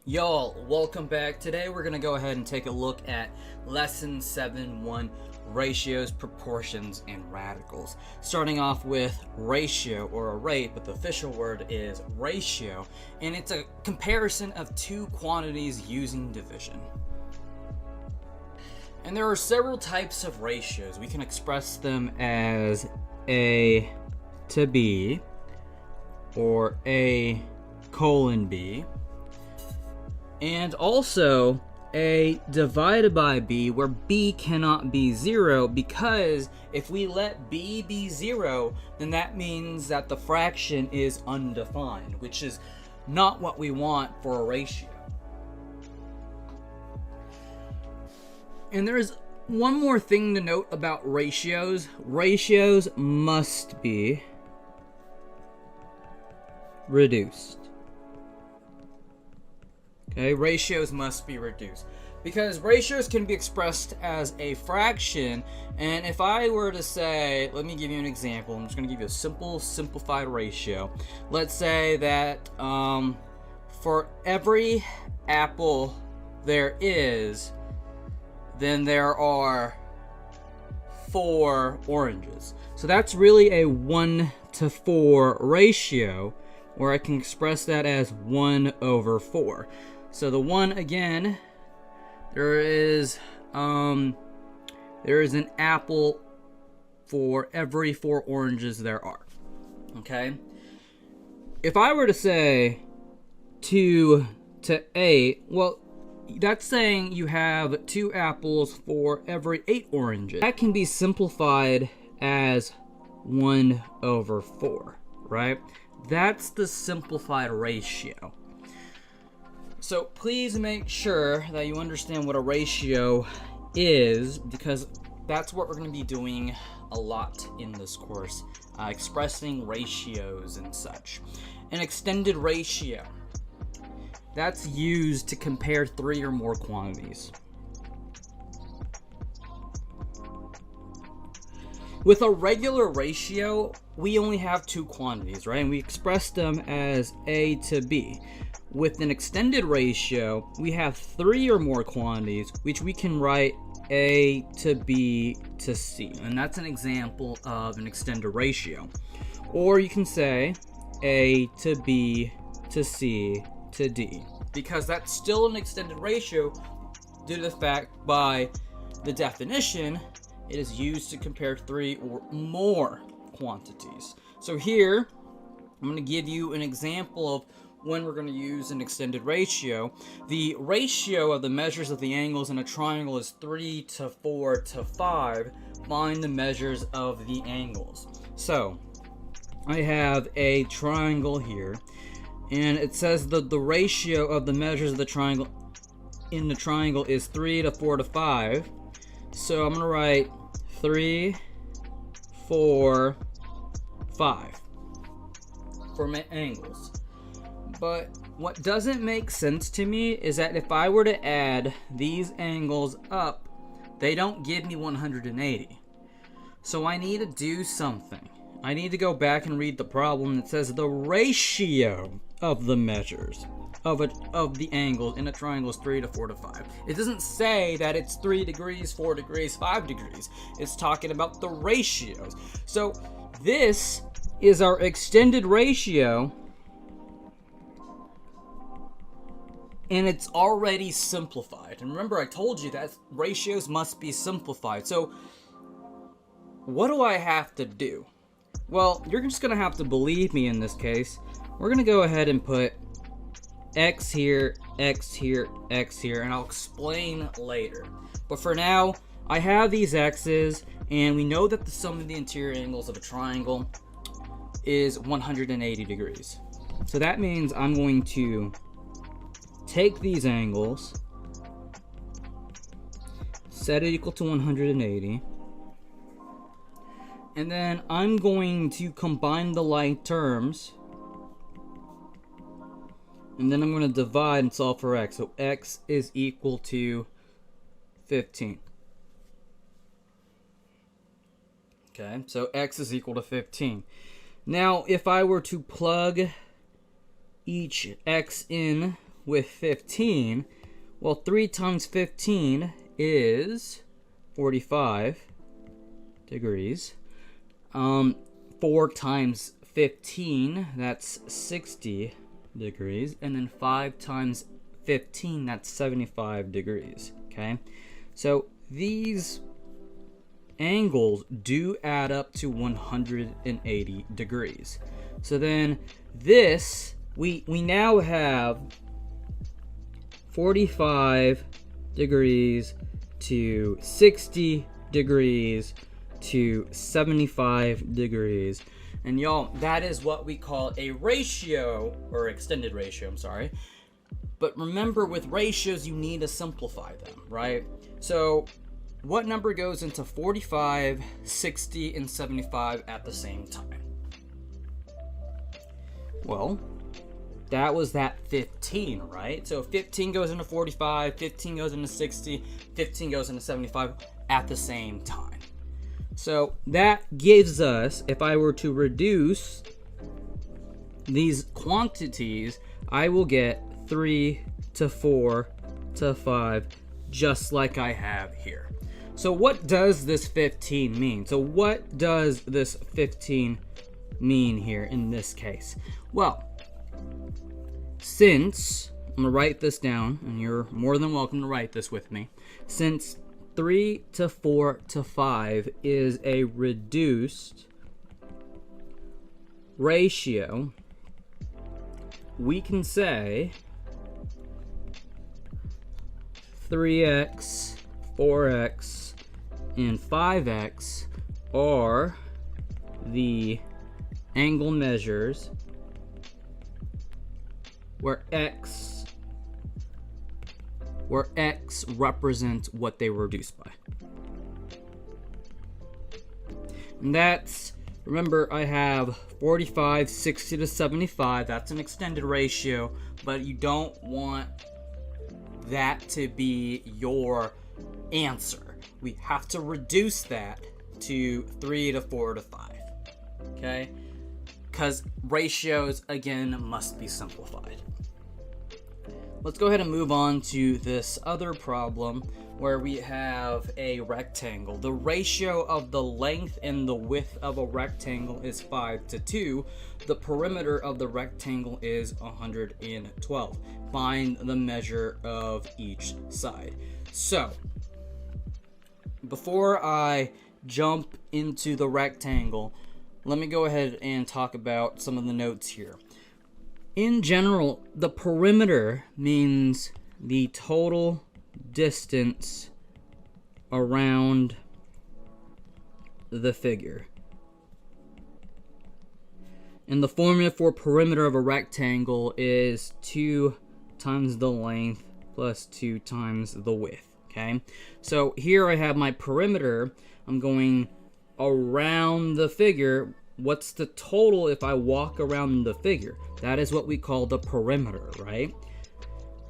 Y'all, welcome back. Today we're going to go ahead and take a look at Lesson 7-1, Ratios, Proportions, and Radicals. Starting off with ratio, or a rate, but the official word is ratio, and it's a comparison of two quantities using division. And there are several types of ratios. We can express them as A to B, or A colon B, and also A divided by B, where B cannot be 0, because if we let B be 0, then that means that the fraction is undefined, which is not what we want for a ratio. And there's one more thing to note about ratios. Ratios must be reduced. Okay, ratios must be reduced because ratios can be expressed as a fraction. And if I were to say, let me give you an example. I'm just going to give you a simplified ratio. Let's say that for every apple there is, then there are 4 oranges. So that's really a 1-to-4 ratio, where I can express that as 1/4. So the 1, again, there is an apple for every 4 oranges there are. Okay? If I were to say 2 to 8, well, that's saying you have 2 apples for every 8 oranges. That can be simplified as 1/4, right? That's the simplified ratio. So please make sure that you understand what a ratio is, because that's what we're going to be doing a lot in this course, expressing ratios and such. An extended ratio, that's used to compare 3 or more quantities. With a regular ratio, we only have 2 quantities, right? And we express them as A to B. With an extended ratio, we have 3 or more quantities, which we can write A to B to C. And that's an example of an extended ratio. Or you can say A to B to C to D, because that's still an extended ratio due to the fact, by the definition, it is used to compare 3 or more quantities. So here, I'm going to give you an example of when we're going to use an extended ratio. The ratio of the measures of the angles in a triangle is 3 to 4 to 5. Find the measures of the angles. So, I have a triangle here, and it says that the ratio of the measures of the triangle in the triangle is 3 to 4 to 5. So I'm going to write 3, 4, 5 for my angles. But what doesn't make sense to me is that if I were to add these angles up, they don't give me 180. So I need to do something. I need to go back and read the problem that says the ratio of the measures of the angles in a triangle is 3 to 4 to 5. It doesn't say that it's 3 degrees, 4 degrees, 5 degrees. It's talking about the ratios. So this is our extended ratio, and it's already simplified. And remember, I told you that ratios must be simplified. So what do I have to do? Well, you're just going to have to believe me in this case. We're going to go ahead and put X here, X here, X here, and I'll explain later. But for now, I have these X's, and we know that the sum of the interior angles of a triangle is 180 degrees. So that means I'm going to take these angles, set it equal to 180, and then I'm going to combine the like terms, and then I'm going to divide and solve for x. So x is equal to 15. Okay, so x is equal to 15. Now, if I were to plug each x in with 15, well, 3 times 15 is 45 degrees. 4 times 15, that's 60 degrees. And then 5 times 15, that's 75 degrees. Okay, so these angles do add up to 180 degrees. So then this, we now have 45 degrees to 60 degrees to 75 degrees. And y'all, that is what we call a ratio, or extended ratio, I'm sorry. But remember, with ratios, you need to simplify them, right? So what number goes into 45, 60, and 75 at the same time? Well, that was that 15, right? So 15 goes into 45, 15 goes into 60, 15 goes into 75 at the same time. So that gives us, if I were to reduce these quantities, I will get 3 to 4 to 5, just like I have here. So what does this 15 mean? So what does this 15 mean here in this case? Well, since, I'm going to write this down, and you're more than welcome to write this with me. Since 3 to 4 to 5 is a reduced ratio, we can say 3x, 4x, and 5x are the angle measures where x represents what they were reduced by. And that's, remember, I have 45, 60 to 75. That's an extended ratio, but you don't want that to be your answer. We have to reduce that to 3 to 4 to 5. Okay? Because ratios, again, must be simplified. Let's go ahead and move on to this other problem where we have a rectangle. The ratio of the length and the width of a rectangle is 5 to 2. The perimeter of the rectangle is 112. Find the measure of each side. So, before I jump into the rectangle, let me go ahead and talk about some of the notes here. In general, the perimeter means the total distance around the figure. And the formula for perimeter of a rectangle is 2 times the length plus 2 times the width. Okay, so here I have my perimeter. I'm going around the figure. What's the total if I walk around the figure? That is what we call the perimeter, right?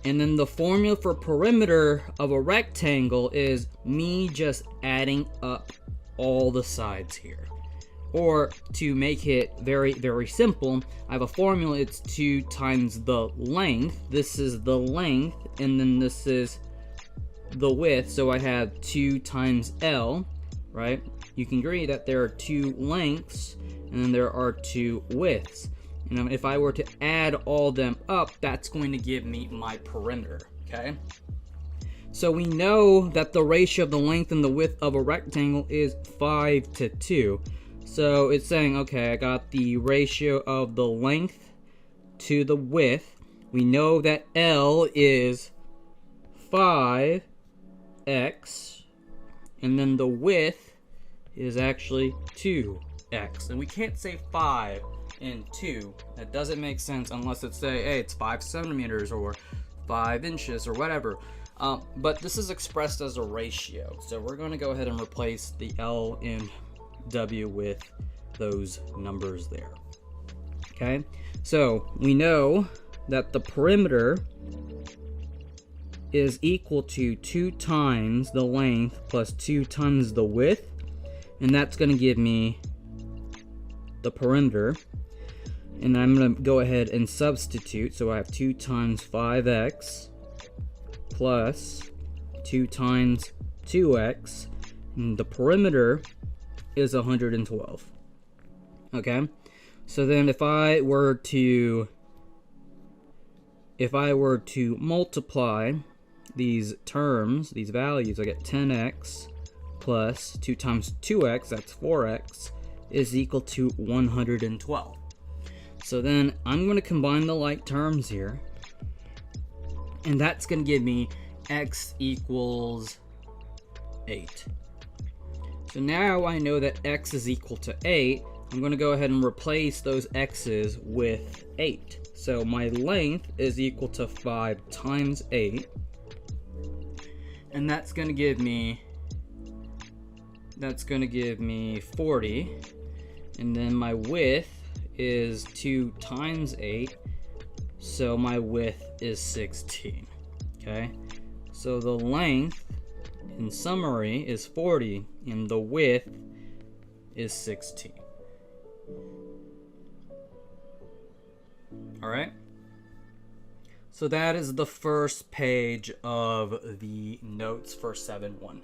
And then the formula for perimeter of a rectangle is me just adding up all the sides here. Or to make it very, very simple, I have a formula. It's 2 times the length. This is the length, and then this is the width. So I have 2 times L, right? You can agree that there are 2 lengths, and then there are 2 widths. And if I were to add all them up, that's going to give me my perimeter, okay? So we know that the ratio of the length and the width of a rectangle is 5 to 2. So it's saying, okay, I got the ratio of the length to the width. We know that L is 5x, and then the width is actually 2x. And we can't say 5 and 2. That doesn't make sense unless it's say, hey, it's 5 centimeters or 5 inches or whatever. But this is expressed as a ratio. So we're going to go ahead and replace the L and W with those numbers there. Okay, so we know that the perimeter is equal to 2 times the length plus 2 times the width, and that's going to give me the perimeter. And I'm going to go ahead and substitute. So I have 2 times 5x plus 2 times 2x. And the perimeter is 112. Okay? So then if I were to multiply these terms, these values, I get 10x plus 2 times 2x, that's 4x, is equal to 112. So then I'm going to combine the like terms here, and that's going to give me x equals 8. So now I know that x is equal to 8. I'm going to go ahead and replace those x's with 8. So my length is equal to 5 times 8. And that's going to give me 40. And then my width is 2 times 8. So my width is 16. Okay? So the length, in summary, is 40, and the width is 16. Alright? So that is the first page of the notes for 7-1.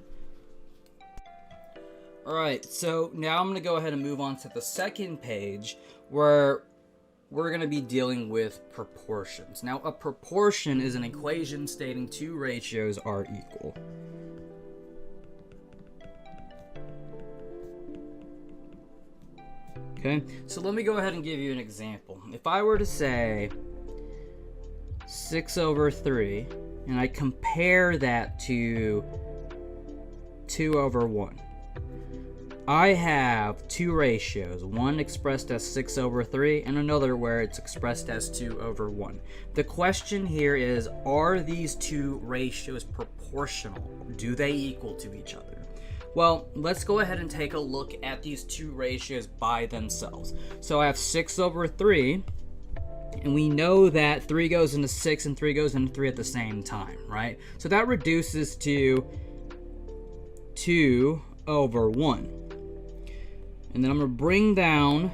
Alright, so now I'm going to go ahead and move on to the second page, where we're going to be dealing with proportions. Now, a proportion is an equation stating 2 ratios are equal. Okay, so let me go ahead and give you an example. If I were to say 6/3, and I compare that to 2/1, I have 2 ratios, one expressed as 6/3 and another where it's expressed as 2/1. The question here is, are these 2 ratios proportional? Do they equal to each other? Well, let's go ahead and take a look at these 2 ratios by themselves. So I have 6/3, and we know that 3 goes into 6 and 3 goes into 3 at the same time, right? So that reduces to 2/1. And then I'm going to bring down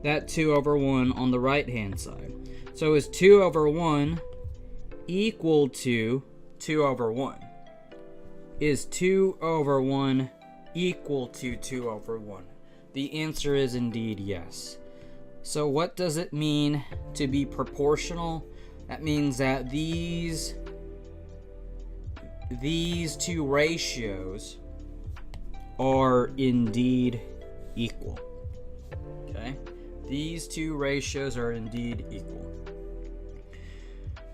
that 2/1 on the right-hand side. So is 2/1 equal to 2/1? Is 2/1 equal to 2/1? The answer is indeed yes. So what does it mean to be proportional? That means that these 2 ratios are indeed equal. Okay? These 2 ratios are indeed equal.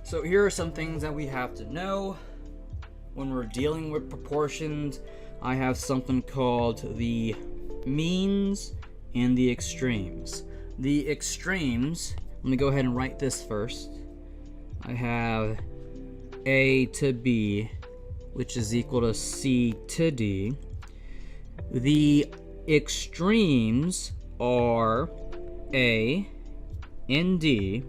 So here are some things that we have to know when we're dealing with proportions. I have something called the means and the extremes. The extremes, let me go ahead and write this first. I have A to B, which is equal to C to D. The extremes are A and D,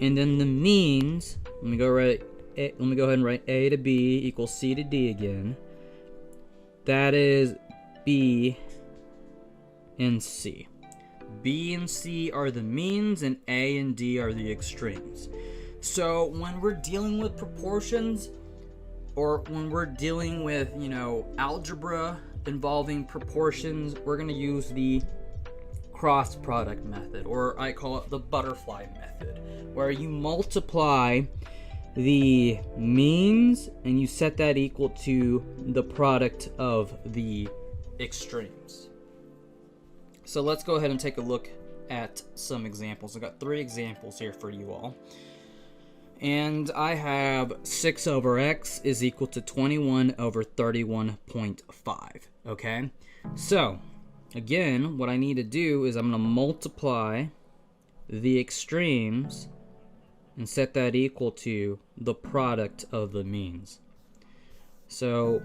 and then the means, let me go ahead and write A to B equals C to D again. That is B and C. B and C are the means, and A and D are the extremes. So when we're dealing with proportions, or when we're dealing with, algebra involving proportions, we're going to use the cross product method, or I call it the butterfly method, where you multiply the means and you set that equal to the product of the extremes. So let's go ahead and take a look at some examples. I've got 3 examples here for you all. And I have 6/x is equal to 21/31.5. Okay? So, again, what I need to do is I'm going to multiply the extremes and set that equal to the product of the means. So,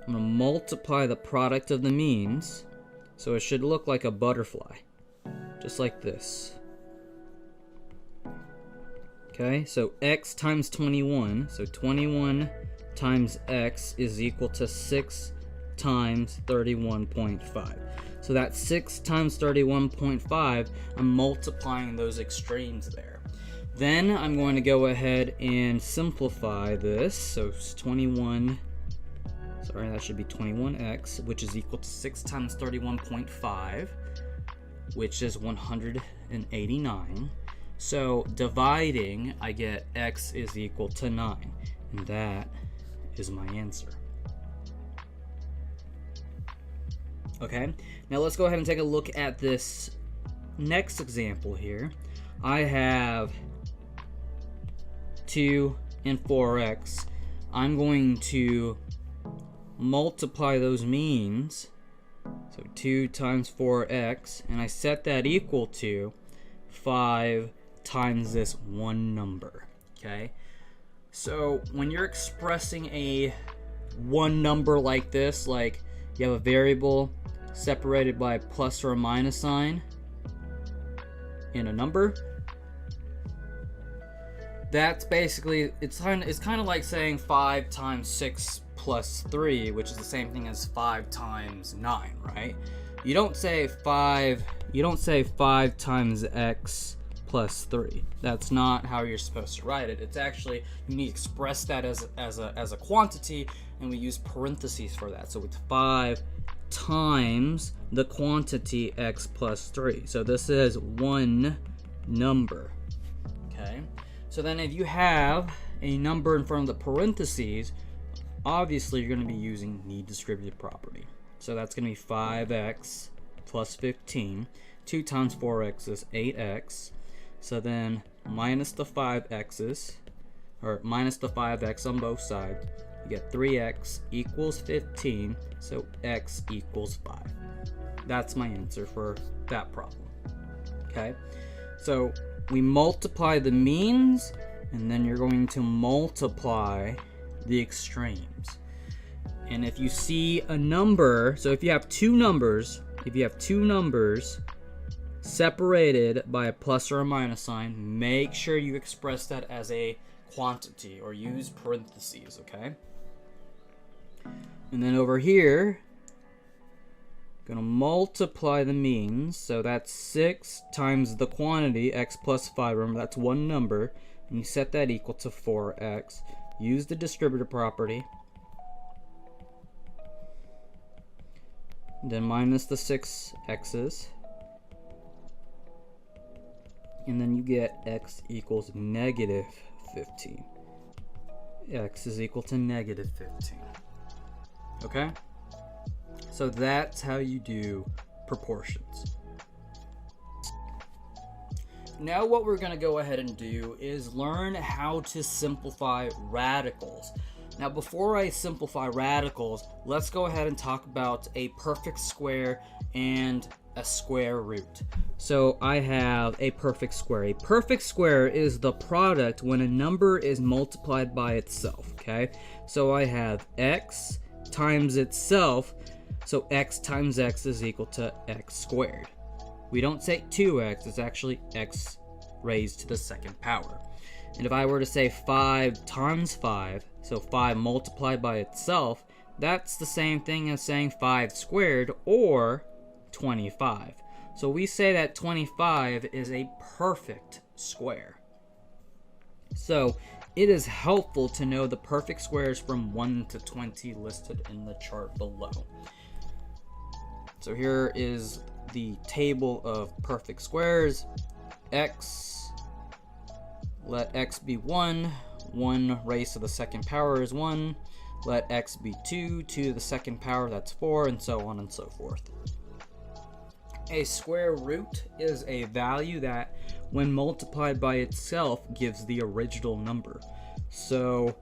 I'm going to multiply the product of the means. So it should look like a butterfly, just like this. Okay, so x times 21, so 21 times x is equal to 6 times 31.5. So that's 6 times 31.5. I'm multiplying those extremes there. Then I'm going to go ahead and simplify this. So it's 21, sorry, that should be 21x, which is equal to 6 times 31.5, which is 189. So dividing, I get x is equal to 9, and that is my answer. Okay, now let's go ahead and take a look at this next example here. I have 2 and 4x. I'm going to multiply those means. So 2 times 4x, and I set that equal to 5 times this one number. Okay, so when you're expressing a one number like this, like you have a variable separated by a plus or a minus sign in a number, that's basically, it's kind of like saying 5 times 6 plus 3, which is the same thing as 5 times 9, right? You don't say 5 times x plus 3. That's not how you're supposed to write it. It's actually, you need to express that as a quantity, and we use parentheses for that. So it's 5 times the quantity x plus 3. So this is one number. Okay, so then if you have a number in front of the parentheses, obviously you're going to be using the distributive property. So that's going to be 5x plus 15. 2 times 4x is 8x. So then minus the 5x's, or minus the 5x on both sides, you get 3x equals 15, so x equals 5. That's my answer for that problem. Okay, so we multiply the means, and then you're going to multiply the extremes. And if you see a number, so if you have two numbers separated by a plus or a minus sign, make sure you express that as a quantity or use parentheses, okay? And then over here, gonna multiply the means, so that's 6 times the quantity, x plus 5, remember that's one number, and you set that equal to 4x. Use the distributive property, then minus the 6 x's, and then you get x equals negative 15. X is equal to negative 15. Okay? So that's how you do proportions. Now what we're going to go ahead and do is learn how to simplify radicals. Now before I simplify radicals, let's go ahead and talk about a perfect square and a square root. So I have a perfect square. A perfect square is the product when a number is multiplied by itself, okay? So I have x times itself, so x times x is equal to x squared. We don't say 2x, it's actually x raised to the second power. And if I were to say 5 times 5, so 5 multiplied by itself, that's the same thing as saying 5 squared, or 25. So we say that 25 is a perfect square. So it is helpful to know the perfect squares from 1 to 20 listed in the chart below. So here is the table of perfect squares. X, let x be 1, 1 raised to the second power is 1. Let x be 2, 2 to the second power, that's 4, and so on and so forth. A square root is a value that, when multiplied by itself, gives the original number. So,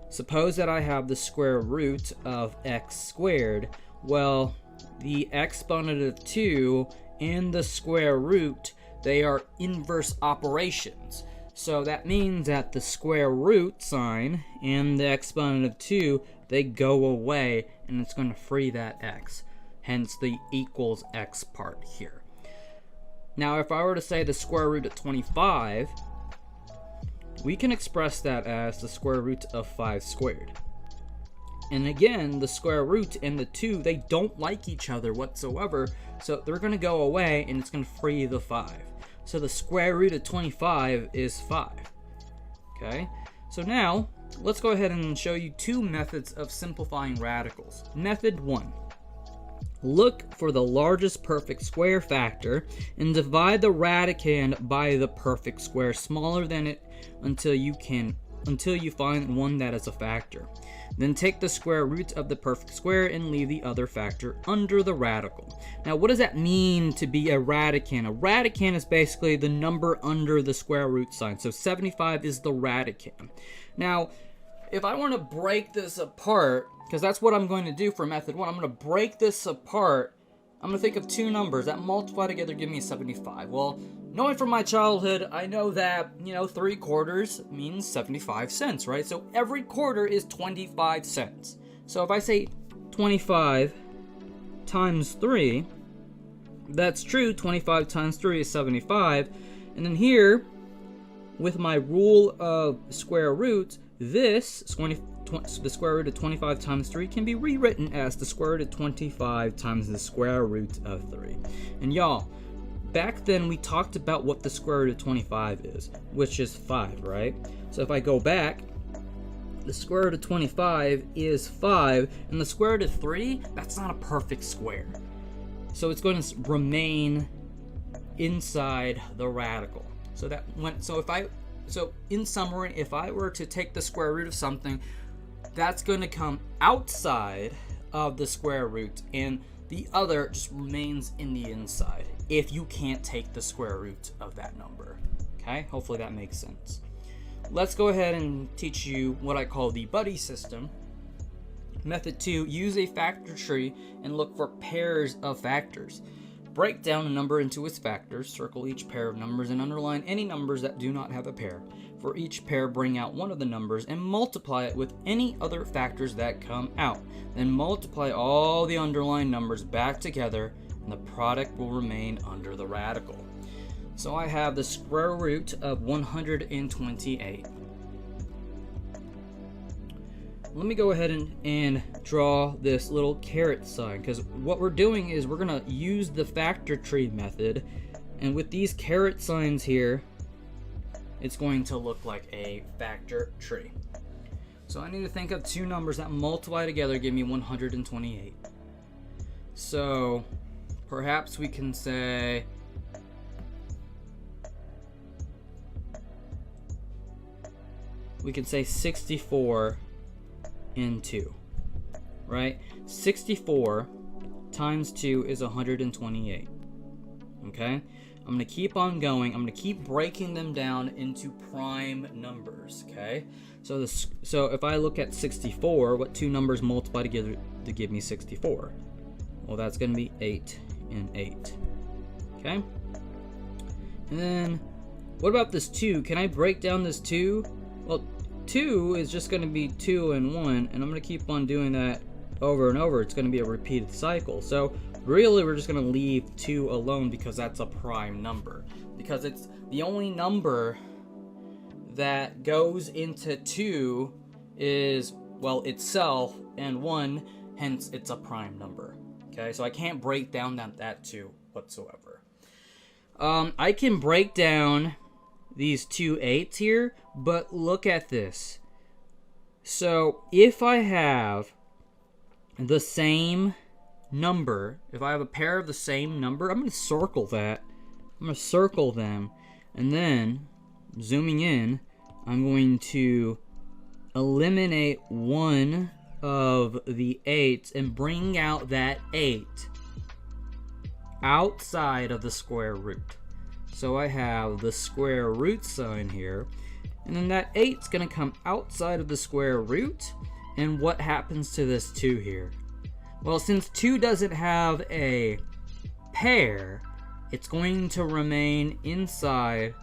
suppose that I have the square root of x squared. Well, the exponent of 2 and the square root, they are inverse operations. So that means that the square root sign and the exponent of 2, they go away, and it's going to free that x. Hence the equals x part here. Now if I were to say the square root of 25, we can express that as the square root of 5 squared. And again, the square root and the 2, they don't like each other whatsoever. So they're going to go away and it's going to free the 5. So the square root of 25 is 5. Okay, so now let's go ahead and show you 2 methods of simplifying radicals. Method 1. Look for the largest perfect square factor and divide the radicand by the perfect square smaller than it until you find one that is a factor. Then take the square root of the perfect square and leave the other factor under the radical. Now, what does that mean to be a radicand? A radicand is basically the number under the square root sign. So 75 is the radicand. Now, if I want to break this apart, because that's what I'm going to do for method 1, I'm going to break this apart. I'm going to think of 2 numbers that multiply together give me 75. Well, knowing from my childhood, I know that, 3 quarters means 75 cents, right? So every quarter is 25 cents. So if I say 25 times 3, that's true. 25 times 3 is 75. And then here, with my rule of square roots, the square root of 25 times 3 can be rewritten as the square root of 25 times the square root of 3. And y'all, back then we talked about what the square root of 25 is, which is 5, right? So if I go back, the square root of 25 is 5, and the square root of 3, that's not a perfect square. So it's going to remain inside the radical. So in summary, if I were to take the square root of something, that's going to come outside of the square root, and the other just remains in the inside if you can't take the square root of that number. Okay, hopefully that makes sense. Let's go ahead and teach you what I call the buddy system. Method 2, use a factor tree and look for pairs of factors. Break down a number into its factors, circle each pair of numbers, and underline any numbers that do not have a pair. For each pair, bring out one of the numbers and multiply it with any other factors that come out. Then multiply all the underlined numbers back together, and the product will remain under the radical. So I have the square root of 128. Let me go ahead and draw this little caret sign, because what we're doing is we're going to use the factor tree method, and with these caret signs here, it's going to look like a factor tree. So I need to think of 2 numbers that multiply together give me 128. So perhaps we can say we can say 64 and 2, right? 64 times 2 is 128. Okay, I'm gonna keep on going. I'm gonna keep breaking them down into prime numbers. Okay, so if I look at 64, what 2 numbers multiply together to give me 64? Well, that's gonna be 8 and 8. Okay, and then what about this 2? Can I break down this 2? Well, 2 is just going to be 2 and 1, and I'm going to keep on doing that over and over. It's going to be a repeated cycle. So really, we're just going to leave 2 alone because that's a prime number. Because it's the only number that goes into 2 is, well, itself and 1, hence it's a prime number. Okay, so I can't break down that 2 whatsoever. I can break down these 2 8s here, but look at this. So if I have the same number, if I have a pair of the same number, I'm going to circle that. I'm going to circle them, and then zooming in, I'm going to eliminate one of the 8s and bring out that 8 outside of the square root. So I have the square root sign here, and then that 8's going to come outside of the square root. And what happens to this 2 here? Well, since 2 doesn't have a pair, it's going to remain inside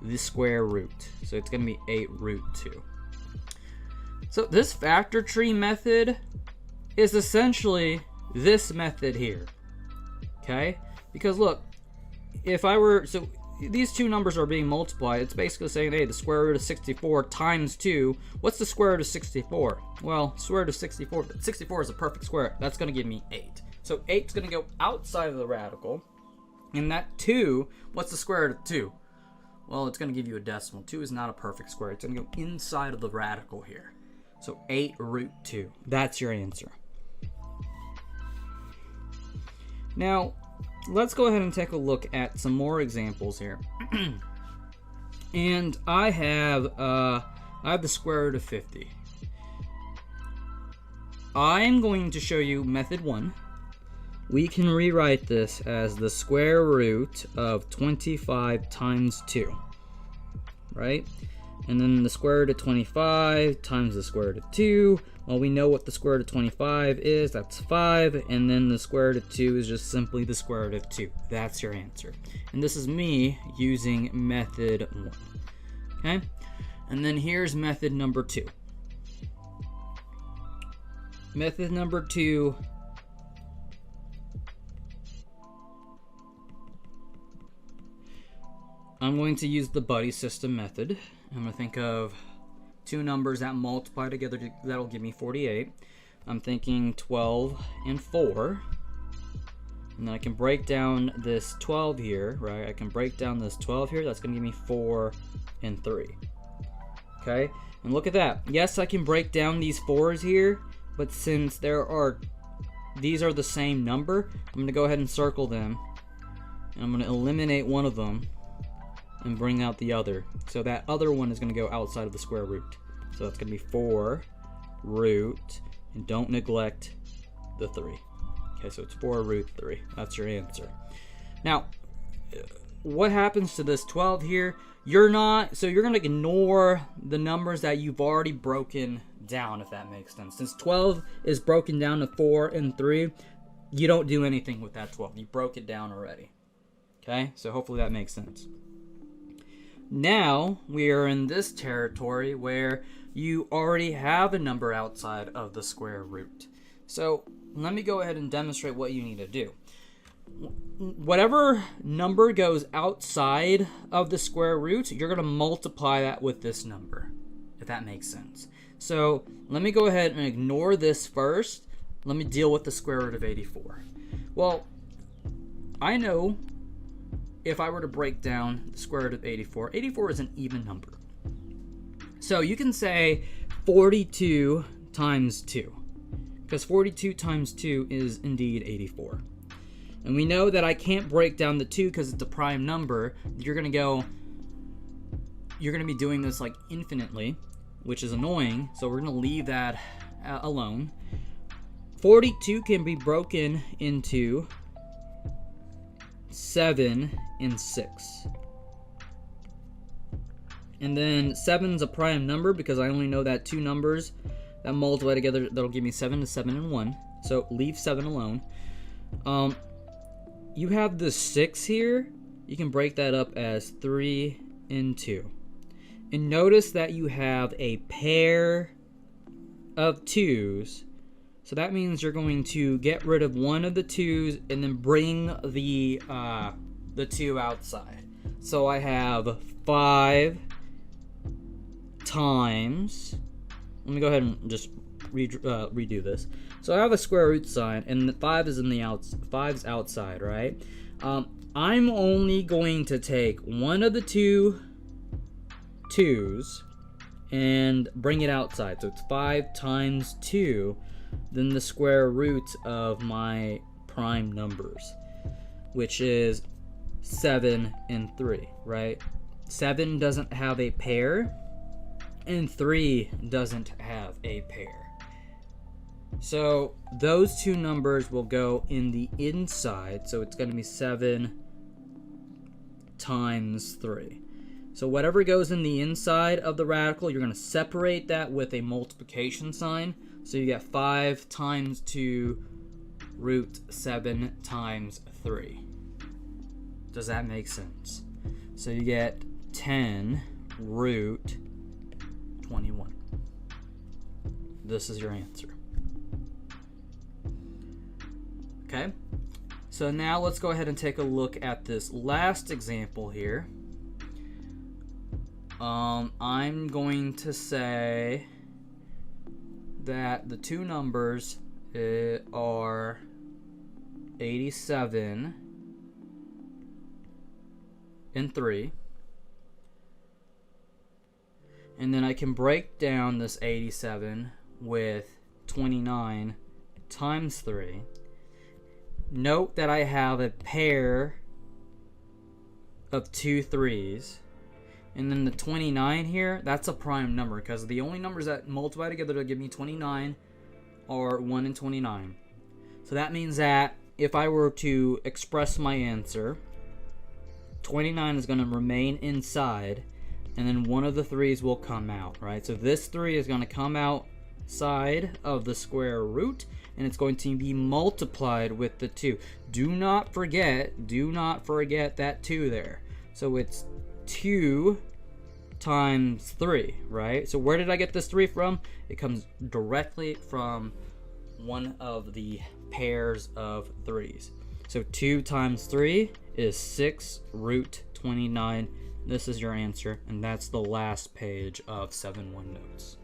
the square root. So it's going to be 8 root 2. So this factor tree method is essentially this method here. Okay? Because look, if I were, so these two numbers are being multiplied, it's basically saying, hey, the square root of 64 times 2. What's the square root of 64? Well, square root of 64 is a perfect square. That's going to give me 8. So 8 is going to go outside of the radical. And that 2, what's the square root of 2? Well, it's going to give you a decimal. 2 is not a perfect square. It's going to go inside of the radical here. So 8 root 2. That's your answer. Now, let's go ahead and take a look at some more examples here. And I have the square root of 50. I'm going to show you method 1. We can rewrite this as the square root of 25 times 2, right? And then the square root of 25 times the square root of 2. Well, we know what the square root of 25 is. That's 5. And then the square root of 2 is just simply the square root of 2. That's your answer. And this is me using method 1. Okay? And then here's method number 2. Method number 2. I'm going to use the buddy system method. I'm going to think of two numbers that multiply together, that'll give me 48. I'm thinking 12 and 4. And then I can break down this 12 here, right? I can break down this 12 here. That's going to give me 4 and 3. Okay? And look at that. Yes, I can break down these 4s here, but since these are the same number, I'm going to go ahead and circle them. And I'm going to eliminate one of them and bring out the other. So that other one is going to go outside of the square root. So that's going to be 4 root, and don't neglect the 3. Okay, so it's 4 root 3. That's your answer. Now, what happens to this 12 here? You're going to ignore the numbers that you've already broken down, if that makes sense. Since 12 is broken down to 4 and 3, you don't do anything with that 12. You broke it down already. Okay, so hopefully that makes sense. Now, we are in this territory where you already have a number outside of the square root. So, let me go ahead and demonstrate what you need to do. Whatever number goes outside of the square root, you're going to multiply that with this number, if that makes sense. So, let me go ahead and ignore this first. Let me deal with the square root of 84. Well, I know if I were to break down the square root of 84, 84 is an even number. So you can say 42 times 2, because 42 times 2 is indeed 84. And we know that I can't break down the 2 because it's a prime number. You're going to be doing this like infinitely, which is annoying, so we're going to leave that alone. 42 can be broken into 7 and 6. And then 7's a prime number because I only know that two numbers that multiply together, that'll give me 7 to 7 and 1. So leave 7 alone. You have the 6 here. You can break that up as 3 and 2. And notice that you have a pair of 2's. So that means you're going to get rid of one of the 2's and then bring the 2 outside. So I have 5 times, let me go ahead and just redo this. So I have a square root sign, and the 5 is in the 5's outside, right? I'm only going to take one of the 2's and bring it outside. So it's 5 times 2, then the square root of my prime numbers, which is 7 and 3, right? 7 doesn't have a pair, and 3 doesn't have a pair. So those two numbers will go in the inside, so it's going to be 7 times 3. So whatever goes in the inside of the radical, you're going to separate that with a multiplication sign. So you get 5 times 2 root 7 times 3. Does that make sense? So you get 10 root 21. This is your answer. Okay? So now let's go ahead and take a look at this last example here. I'm going to say that the two numbers are 87 and 3. And then I can break down this 87 with 29 times 3. Note that I have a pair of 2 3s. And then the 29 here, that's a prime number, because the only numbers that multiply together to give me 29 are 1 and 29. So that means that if I were to express my answer, 29 is going to remain inside, and then one of the 3's will come out, right? So this 3 is going to come outside of the square root, and it's going to be multiplied with the 2. Do not forget that 2 there. So it's 2 times 3, right? So where did I get this 3 from? It comes directly from one of the pairs of 3's. So 2 times 3 is 6 root 29. This is your answer, and that's the last page of 7-1 Notes.